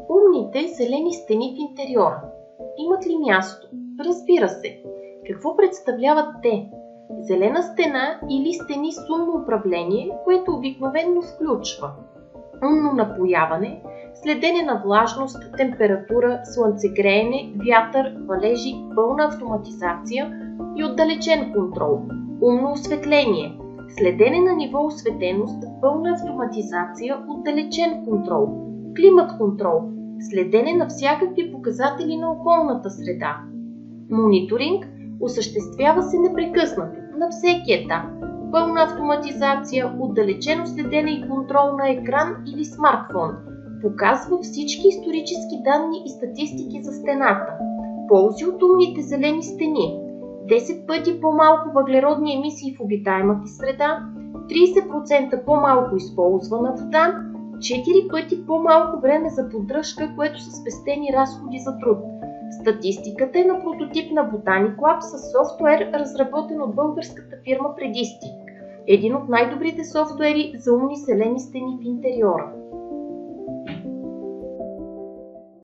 Умните зелени стени в интериора. Имат ли място? Разбира се. Какво представляват те? Зелена стена или стени с умно управление, което обикновено включва умно напояване, следене на влажност, температура, слънцегреене, вятър, валежи, пълна автоматизация и отдалечен контрол, умно осветление, следене на ниво осветеност, пълна автоматизация, отдалечен контрол, климат контрол, следене на всякакви показатели на околната среда. Мониторинг осъществява се непрекъснато, на всеки етап. Пълна автоматизация, отдалечено следене и контрол на екран или смартфон. Показва всички исторически данни и статистики за стената. Ползи от умните зелени стени. 10 пъти по-малко въглеродни емисии в обитаемата среда, 30% по-малко използвана вода, 4 пъти по-малко време за поддръжка, което са спестени разходи за труд. Статистиката е на прототип на Botanic Lab с софтуер, разработен от българската фирма Predistic, един от най-добрите софтуери за умни зелени стени в интериора.